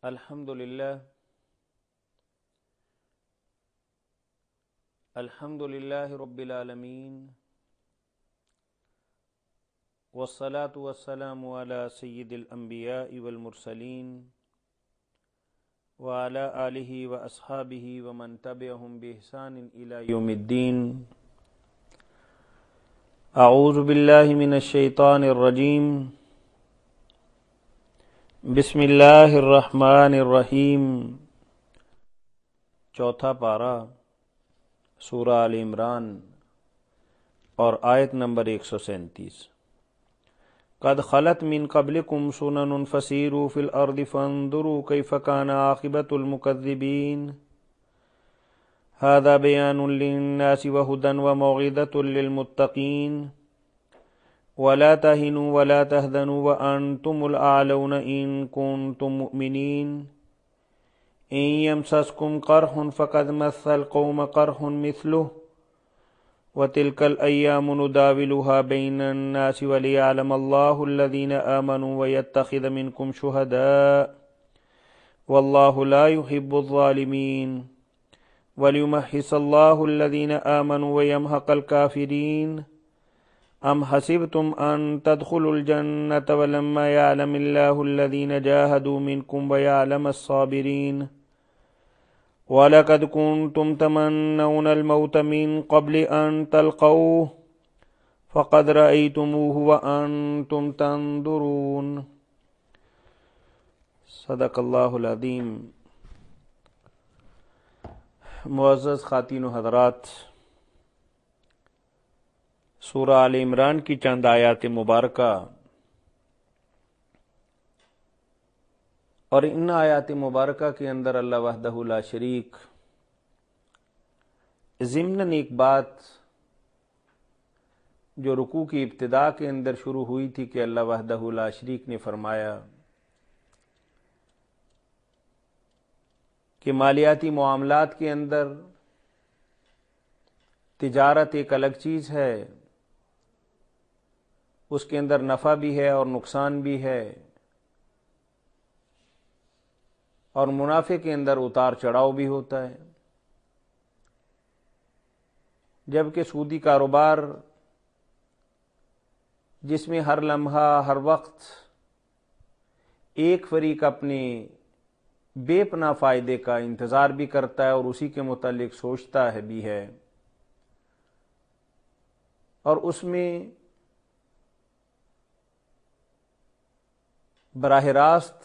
الحمد لله رب العالمين والصلاة والسلام على سيد الأنبياء والمرسلين وعلى آله وأصحابه ومن تبعهم بإحسان إلى يوم الدين. أعوذ بالله من الشيطان الرجيم. بسم اللہ الرحمن الرحیم. چوتھا پارہ سورہ آل عمران اور آیت نمبر 137. قد خلت من قبلکم سنن فسیروا فی الارض فانظروا کیف کان عاقبۃ المکذبین. هذا بیان للناس وہدی وموعظۃ للمتقین. ولا تهنوا ولا تحزنوا وأنتم الأعلون إن كنتم مؤمنين. إن يمسسكم قرح فقد مس القوم قرح مثله وتلك الأيام نداولها بين الناس وليعلم الله الذين آمنوا ويتخذ منكم شهداء والله لا يحب الظالمين. وليمحص الله الذين آمنوا ويمحق الكافرين. ام حسبتم ان تدخلوا الجنة ولما يعلم الله الذين جاهدوا منكم ويعلم الصابرين. ولقد كنتم تمنون الموت من قبل ان تلقوه فقد رأيتموه وانتم تنظرون. صدق اللہ العظیم. معزز خواتین و حضرات، سورہ آل عمران کی چند آیات مبارکہ اور ان آیات مبارکہ کے اندر اللہ وحدہ لا شریک ضمناً ایک بات جو رکوع کی ابتدا کے اندر شروع ہوئی تھی کہ اللہ وحدہ لا شریک نے فرمایا کہ مالیاتی معاملات کے اندر تجارت ایک الگ چیز ہے، اس کے اندر نفع بھی ہے اور نقصان بھی ہے، اور منافع کے اندر اتار چڑھاؤ بھی ہوتا ہے. جبکہ سودی کاروبار جس میں ہر لمحہ ہر وقت ایک فریق اپنے بے پناہ فائدے کا انتظار بھی کرتا ہے اور اسی کے متعلق سوچتا ہے بھی ہے، اور اس میں براہ راست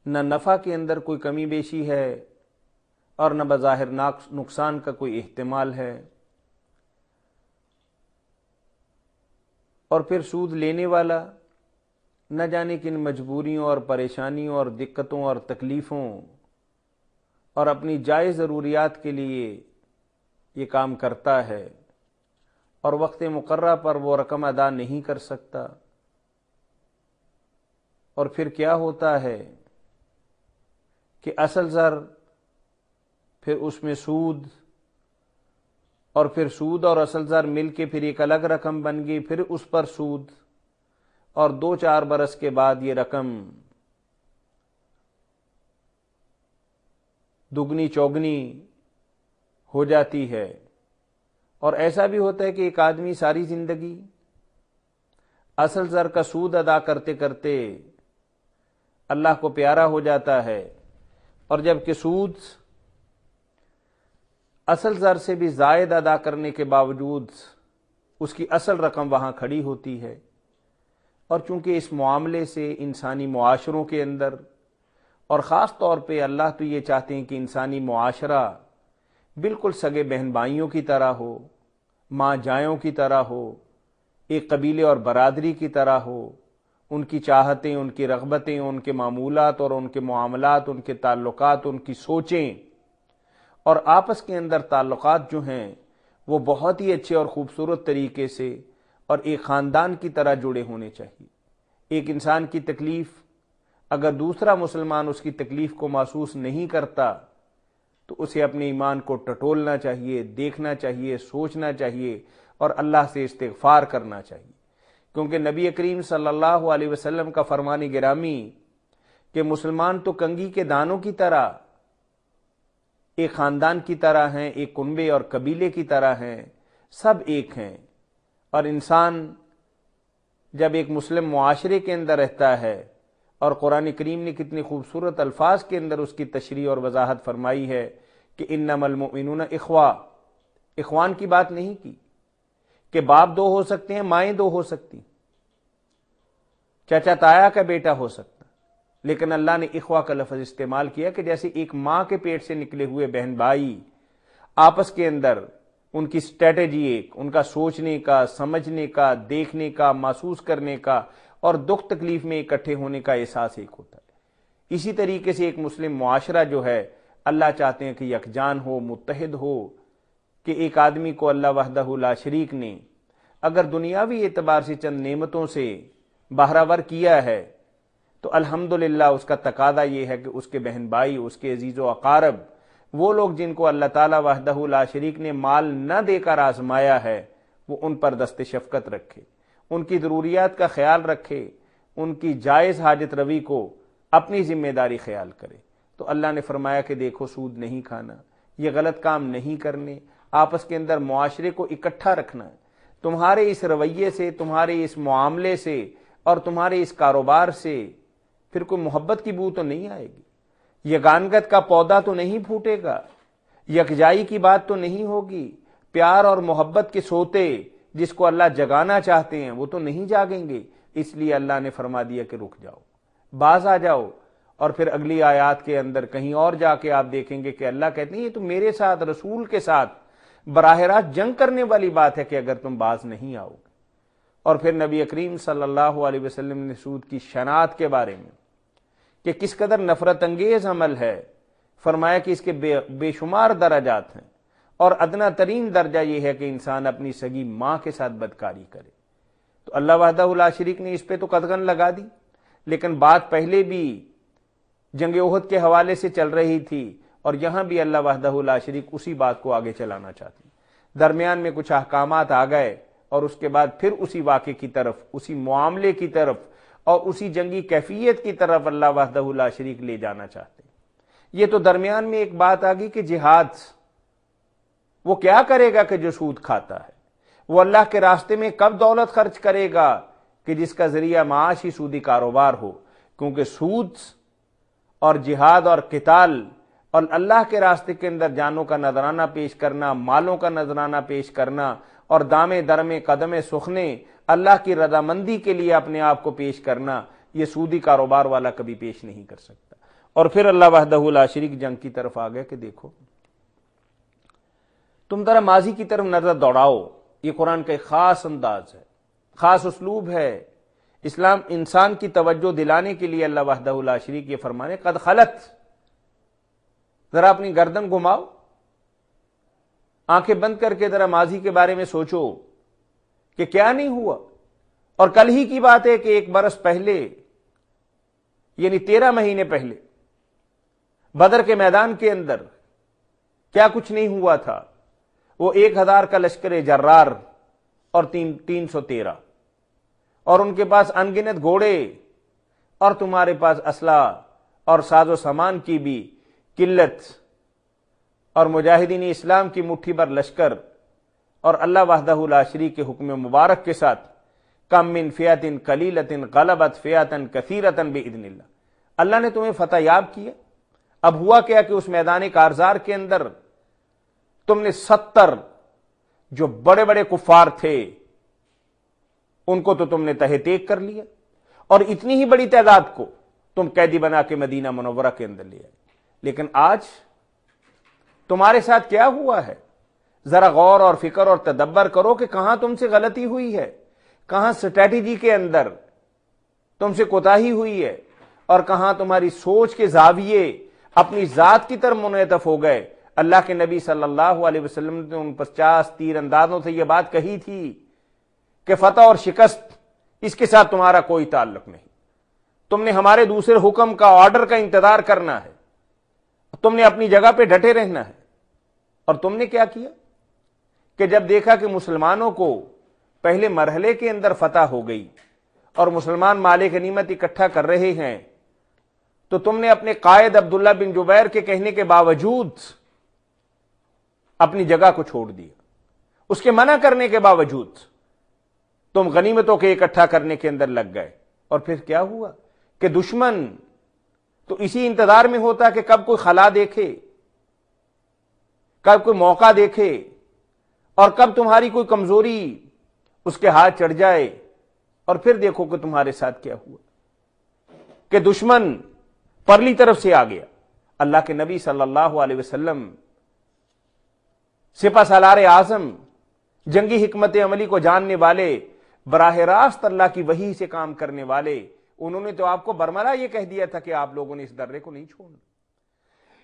نہ نفع کے اندر کوئی کمی بیشی ہے اور نہ بظاہر نقصان کا کوئی احتمال ہے. اور پھر سود لینے والا نہ جانے کن مجبوریوں اور پریشانیوں اور دقتوں اور تکلیفوں اور اپنی جائز ضروریات کے لیے یہ کام کرتا ہے اور وقت مقررہ پر وہ رقم ادا نہیں کر سکتا. اور پھر کیا ہوتا ہے کہ اصل زر، پھر اس میں سود، اور پھر سود اور اصل زر مل کے پھر ایک الگ رقم بن گئی، پھر اس پر سود، اور 2-4 برس کے بعد یہ رقم دگنی چوگنی ہو جاتی ہے. اور ایسا بھی ہوتا ہے کہ ایک آدمی ساری زندگی اصل زر کا سود ادا کرتے کرتے اللہ کو پیارا ہو جاتا ہے، اور جب کہ سود اصل زر سے بھی زائد ادا کرنے کے باوجود اس کی اصل رقم وہاں کھڑی ہوتی ہے. اور چونکہ اس معاملے سے انسانی معاشروں کے اندر، اور خاص طور پہ اللہ تو یہ چاہتے ہیں کہ انسانی معاشرہ بالکل سگے بہن بھائیوں کی طرح ہو، ماں جائوں کی طرح ہو، ایک قبیلے اور برادری کی طرح ہو، ان کی چاہتیں، ان کی رغبتیں، ان کے معمولات اور ان کے معاملات، ان کے تعلقات، ان کی سوچیں اور آپس کے اندر تعلقات جو ہیں وہ بہت ہی اچھے اور خوبصورت طریقے سے اور ایک خاندان کی طرح جڑے ہونے چاہیے. ایک انسان کی تکلیف اگر دوسرا مسلمان اس کی تکلیف کو محسوس نہیں کرتا تو اسے اپنے ایمان کو ٹٹولنا چاہیے، دیکھنا چاہیے، سوچنا چاہیے اور اللہ سے استغفار کرنا چاہیے. کیونکہ نبی کریم صلی اللہ علیہ وسلم کا فرمان گرامی کہ مسلمان تو کنگھی کے دانوں کی طرح ایک خاندان کی طرح ہیں، ایک کنبے اور قبیلے کی طرح ہیں، سب ایک ہیں. اور انسان جب ایک مسلم معاشرے کے اندر رہتا ہے، اور قرآن کریم نے کتنی خوبصورت الفاظ کے اندر اس کی تشریح اور وضاحت فرمائی ہے کہ انما المؤمنون اخوہ، اخوان کی بات نہیں کی کہ باپ دو ہو سکتے ہیں، مائیں دو ہو سکتی، چچا تایا کا بیٹا ہو سکتا، لیکن اللہ نے اخوہ کا لفظ استعمال کیا کہ جیسے ایک ماں کے پیٹ سے نکلے ہوئے بہن بھائی آپس کے اندر ان کی اسٹریٹجی ایک، ان کا سوچنے کا، سمجھنے کا، دیکھنے کا، محسوس کرنے کا اور دکھ تکلیف میں اکٹھے ہونے کا احساس ایک ہوتا ہے. اسی طریقے سے ایک مسلم معاشرہ جو ہے اللہ چاہتے ہیں کہ یکجان ہو، متحد ہو، کہ ایک آدمی کو اللہ وحدہ لا شریک نے اگر دنیاوی اعتبار سے چند نعمتوں سے بہرہور کیا ہے تو الحمدللہ اس کا تقاضا یہ ہے کہ اس کے بہن بھائی، اس کے عزیز و اقارب، وہ لوگ جن کو اللہ تعالیٰ وحدہ لا شریک نے مال نہ دے کر آزمایا ہے، وہ ان پر دست شفقت رکھے، ان کی ضروریات کا خیال رکھے، ان کی جائز حاجت روی کو اپنی ذمہ داری خیال کرے. تو اللہ نے فرمایا کہ دیکھو سود نہیں کھانا، یہ غلط کام نہیں کرنے، آپس کے اندر معاشرے کو اکٹھا رکھنا ہے. تمہارے اس رویے سے، تمہارے اس معاملے سے اور تمہارے اس کاروبار سے پھر کوئی محبت کی بو تو نہیں آئے گی، یگانگت کا پودا تو نہیں پھوٹے گا، یکجائی کی بات تو نہیں ہوگی، پیار اور محبت کے سوتے جس کو اللہ جگانا چاہتے ہیں وہ تو نہیں جاگیں گے. اس لیے اللہ نے فرما دیا کہ رک جاؤ، باز آ جاؤ. اور پھر اگلی آیات کے اندر کہیں اور جا کے آپ دیکھیں گے کہ اللہ کہتے ہیں یہ تو میرے ساتھ، رسول کے ساتھ براہ راست جنگ کرنے والی بات ہے کہ اگر تم باز نہیں آؤ گے. اور پھر نبی کریم صلی اللہ علیہ وسلم نے سود کی شناعت کے بارے میں کہ کس قدر نفرت انگیز عمل ہے فرمایا کہ اس کے بے شمار درجات ہیں، اور ادنا ترین درجہ یہ ہے کہ انسان اپنی سگی ماں کے ساتھ بدکاری کرے. تو اللہ وحدہ لا شریک نے اس پہ تو قدغن لگا دی، لیکن بات پہلے بھی جنگ احد کے حوالے سے چل رہی تھی، اور یہاں بھی اللہ وحدہ لا شریک اسی بات کو آگے چلانا چاہتے ہیں. درمیان میں کچھ احکامات آ گئے اور اس کے بعد پھر اسی واقعے کی طرف، اسی معاملے کی طرف اور اسی جنگی کیفیت کی طرف اللہ وحدہ لا شریک لے جانا چاہتے ہیں. یہ تو درمیان میں ایک بات آ گئی کہ جہاد، وہ کیا کرے گا کہ جو سود کھاتا ہے؟ وہ اللہ کے راستے میں کب دولت خرچ کرے گا کہ جس کا ذریعہ معاش ہی سودی کاروبار ہو؟ کیونکہ سود اور جہاد اور قتال اور اللہ کے راستے کے اندر جانوں کا نذرانہ پیش کرنا، مالوں کا نذرانہ پیش کرنا اور دامے درمے قدمے سخنے اللہ کی رضامندی کے لیے اپنے آپ کو پیش کرنا، یہ سودی کاروبار والا کبھی پیش نہیں کر سکتا. اور پھر اللہ وحدہ لا شریک جنگ کی طرف آ گئے کہ دیکھو تم ذرا ماضی کی طرف نظر دوڑاؤ. یہ قرآن کا ایک خاص انداز ہے، خاص اسلوب ہے. اسلام انسان کی توجہ دلانے کے لیے اللہ وحدہ لا شریک یہ فرمانے قد خلت، ذرا اپنی گردن گھماؤ، آنکھیں بند کر کے ذرا ماضی کے بارے میں سوچو کہ کیا نہیں ہوا. اور کل ہی کی بات ہے کہ 1 برس پہلے، یعنی 13 مہینے پہلے بدر کے میدان کے اندر کیا کچھ نہیں ہوا تھا. وہ 1000 کا لشکر جرار اور 313، اور ان کے پاس انگنت گھوڑے، اور تمہارے پاس اسلحہ اور ساز و سامان کی بھی قلت، اور مجاہدین اسلام کی مٹھی بھر لشکر، اور اللہ وحدہ لا شریک کے حکم مبارک کے ساتھ کم من فئۃ قلیلۃ غلبت فئۃ کثیرۃ باذن اللہ. اللہ نے تمہیں فتح یاب کیا. اب ہوا کیا کہ اس میدان کارزار کے اندر تم نے 70 جو بڑے بڑے کفار تھے ان کو تو تم نے تہہ تیگ کر لیا، اور اتنی ہی بڑی تعداد کو تم قیدی بنا کے مدینہ منورہ کے اندر لے آئے. لیکن آج تمہارے ساتھ کیا ہوا ہے؟ ذرا غور اور فکر اور تدبر کرو کہ کہاں تم سے غلطی ہوئی ہے، کہاں اسٹریٹجی کے اندر تم سے کوتاہی ہوئی ہے، اور کہاں تمہاری سوچ کے زاویے اپنی ذات کی طرف منعطف ہو گئے. اللہ کے نبی صلی اللہ علیہ وسلم نے ان 50 تیر اندازوں سے یہ بات کہی تھی کہ فتح اور شکست اس کے ساتھ تمہارا کوئی تعلق نہیں، تم نے ہمارے دوسرے حکم کا، آرڈر کا انتظار کرنا ہے، تم نے اپنی جگہ پہ ڈٹے رہنا ہے. اور تم نے کیا کیا کہ جب دیکھا کہ مسلمانوں کو پہلے مرحلے کے اندر فتح ہو گئی اور مسلمان مال غنیمت اکٹھا کر رہے ہیں، تو تم نے اپنے قائد عبداللہ بن جبیر کے کہنے کے باوجود اپنی جگہ کو چھوڑ دیا، اس کے منع کرنے کے باوجود تم غنیمتوں کے اکٹھا کرنے کے اندر لگ گئے۔ اور پھر کیا ہوا کہ دشمن تو اسی انتظار میں ہوتا کہ کب کوئی خلا دیکھے، کب کوئی موقع دیکھے، اور کب تمہاری کوئی کمزوری اس کے ہاتھ چڑھ جائے۔ اور پھر دیکھو کہ تمہارے ساتھ کیا ہوا کہ دشمن پرلی طرف سے آ گیا۔ اللہ کے نبی صلی اللہ علیہ وسلم سپہ سالار اعظم، جنگی حکمت عملی کو جاننے والے، براہ راست اللہ کی وحی سے کام کرنے والے، انہوں نے تو آپ کو برملا یہ کہہ دیا تھا کہ آپ لوگوں نے اس درے کو نہیں چھوڑنا،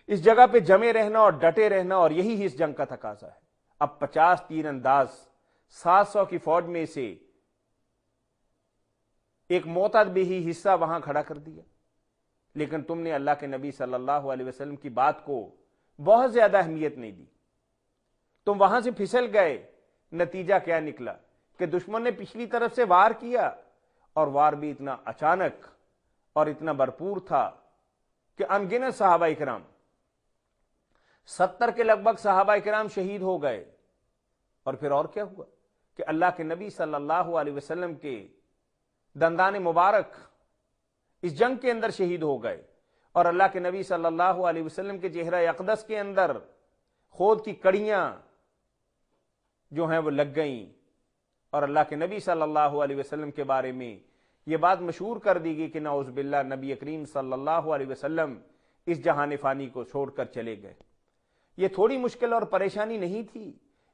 اس جگہ پہ جمے رہنا اور ڈٹے رہنا، اور یہی اس جنگ کا تقاضا ہے۔ اب 50 تیر انداز 700 کی فوج میں سے ایک معتد بھی ہی حصہ وہاں کھڑا کر دیا، لیکن تم نے اللہ کے نبی صلی اللہ علیہ وسلم کی بات کو بہت زیادہ اہمیت نہیں دی، تم وہاں سے پھسل گئے۔ نتیجہ کیا نکلا کہ دشمن نے پچھلی طرف سے وار کیا، اور وار بھی اتنا اچانک اور اتنا بھرپور تھا کہ ان گنت صحابہ کرام، 70 کے لگ بھگ صحابہ کرام شہید ہو گئے۔ اور پھر اور کیا ہوا کہ اللہ کے نبی صلی اللہ علیہ وسلم کے دندان مبارک اس جنگ کے اندر شہید ہو گئے، اور اللہ کے نبی صلی اللہ علیہ وسلم کے چہرہ اقدس کے اندر خود کی کڑیاں جو ہیں وہ لگ گئیں، اور اللہ کے نبی صلی اللہ علیہ وسلم کے بارے میں یہ بات مشہور کر دی گئی کہ نعوذ باللہ نبی کریم صلی اللہ علیہ وسلم اس جہان فانی کو چھوڑ کر چلے گئے۔ یہ تھوڑی مشکل اور پریشانی نہیں تھی،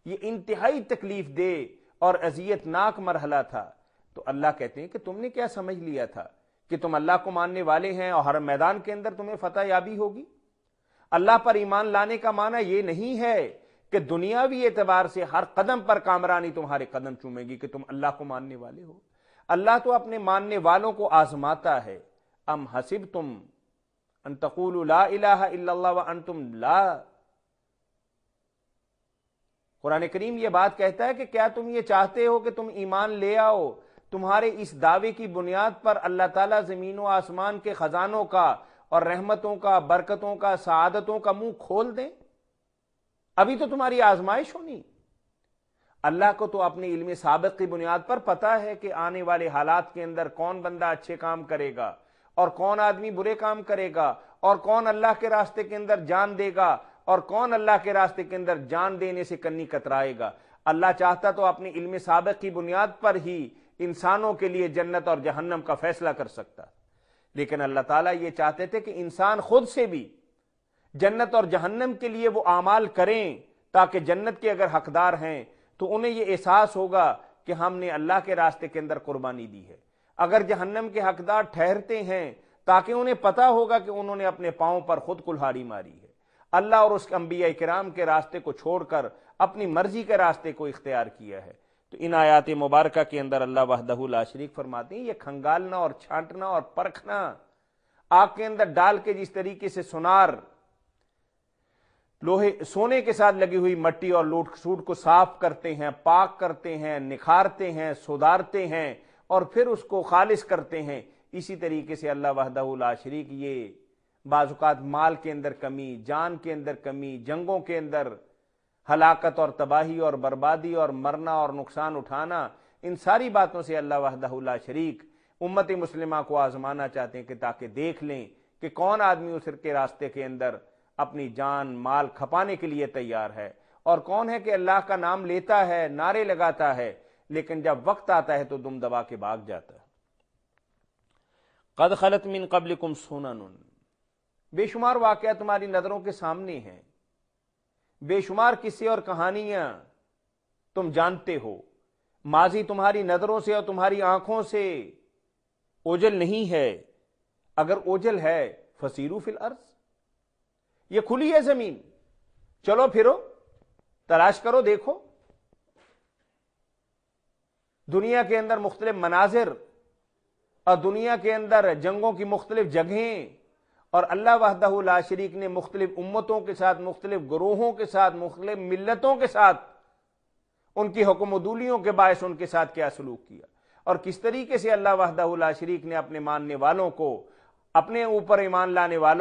یہ انتہائی تکلیف دہ اور اذیت ناک مرحلہ تھا۔ تو اللہ کہتے ہیں کہ تم نے کیا سمجھ لیا تھا کہ تم اللہ کو ماننے والے ہیں اور ہر میدان کے اندر تمہیں فتح یابی ہوگی؟ اللہ پر ایمان لانے کا معنی یہ نہیں ہے کہ دنیاوی اعتبار سے ہر قدم پر کامرانی تمہارے قدم چومے گی کہ تم اللہ کو ماننے والے ہو۔ اللہ تو اپنے ماننے والوں کو آزماتا ہے۔ ام حسبتم ان تقولوا لا الہ الا اللہ وانتم لا، قرآن کریم یہ بات کہتا ہے کہ کیا تم یہ چاہتے ہو کہ تم ایمان لے آؤ، تمہارے اس دعوے کی بنیاد پر اللہ تعالیٰ زمین و آسمان کے خزانوں کا اور رحمتوں کا، برکتوں کا، سعادتوں کا منہ کھول دیں؟ ابھی تو تمہاری آزمائش ہونی۔ اللہ کو تو اپنے علم سابق کی بنیاد پر پتا ہے کہ آنے والے حالات کے اندر کون بندہ اچھے کام کرے گا اور کون آدمی برے کام کرے گا، اور کون اللہ کے راستے کے اندر جان دے گا اور کون اللہ کے راستے کے اندر جان دینے سے کنی کترائے گا۔ اللہ چاہتا تو اپنے علم سابق کی بنیاد پر ہی انسانوں کے لیے جنت اور جہنم کا فیصلہ کر سکتا، لیکن اللہ تعالیٰ یہ چاہتے تھے کہ انسان خود سے بھی جنت اور جہنم کے لیے وہ اعمال کریں، تاکہ جنت کے اگر حقدار ہیں تو انہیں یہ احساس ہوگا کہ ہم نے اللہ کے راستے کے اندر قربانی دی ہے، اگر جہنم کے حقدار ٹھہرتے ہیں تاکہ انہیں پتا ہوگا کہ انہوں نے اپنے پاؤں پر خود کلہاڑی ماری ہے، اللہ اور اس کے انبیاء کرام کے راستے کو چھوڑ کر اپنی مرضی کے راستے کو اختیار کیا ہے۔ تو ان آیات مبارکہ کے اندر اللہ وحدہ لا شریک فرماتے ہیں، یہ کھنگالنا اور چھانٹنا اور پرکھنا، آگ کے اندر ڈال کے جس طریقے سے سونار لوہے سونے کے ساتھ لگی ہوئی مٹی اور لوٹ سوٹ کو صاف کرتے ہیں، پاک کرتے ہیں، نکھارتے ہیں، سدھارتے ہیں اور پھر اس کو خالص کرتے ہیں، اسی طریقے سے اللہ وحدہ لا شریک یہ بعض اوقات مال کے اندر کمی، جان کے اندر کمی، جنگوں کے اندر ہلاکت اور تباہی اور بربادی اور مرنا اور نقصان اٹھانا، ان ساری باتوں سے اللہ وحدہ لا شریک امت مسلمہ کو آزمانا چاہتے ہیں کہ تاکہ دیکھ لیں کہ کون آدمی اس کے راستے کے اندر اپنی جان مال کھپانے کے لیے تیار ہے، اور کون ہے کہ اللہ کا نام لیتا ہے، نعرے لگاتا ہے، لیکن جب وقت آتا ہے تو دم دبا کے بھاگ جاتا ہے۔ قد خلت من قبلکم سنن، بے شمار واقعہ تمہاری نظروں کے سامنے ہیں، بے شمار قصے اور کہانیاں تم جانتے ہو، ماضی تمہاری نظروں سے اور تمہاری آنکھوں سے اوجل نہیں ہے، اگر اوجل ہے فسیروا فی الارض، یہ کھلی ہے زمین، چلو پھرو، تلاش کرو، دیکھو دنیا کے اندر مختلف مناظر اور دنیا کے اندر جنگوں کی مختلف جگہیں، اور اللہ وحدہ لا شریک نے مختلف امتوں کے ساتھ، مختلف گروہوں کے ساتھ، مختلف ملتوں کے ساتھ ان کی حکم و دولیوں کے باعث ان کے ساتھ کیا سلوک کیا، اور کس طریقے سے اللہ وحدہ لا شریک نے اپنے ماننے والوں کو اپنے اوپر ایمان لانے والوں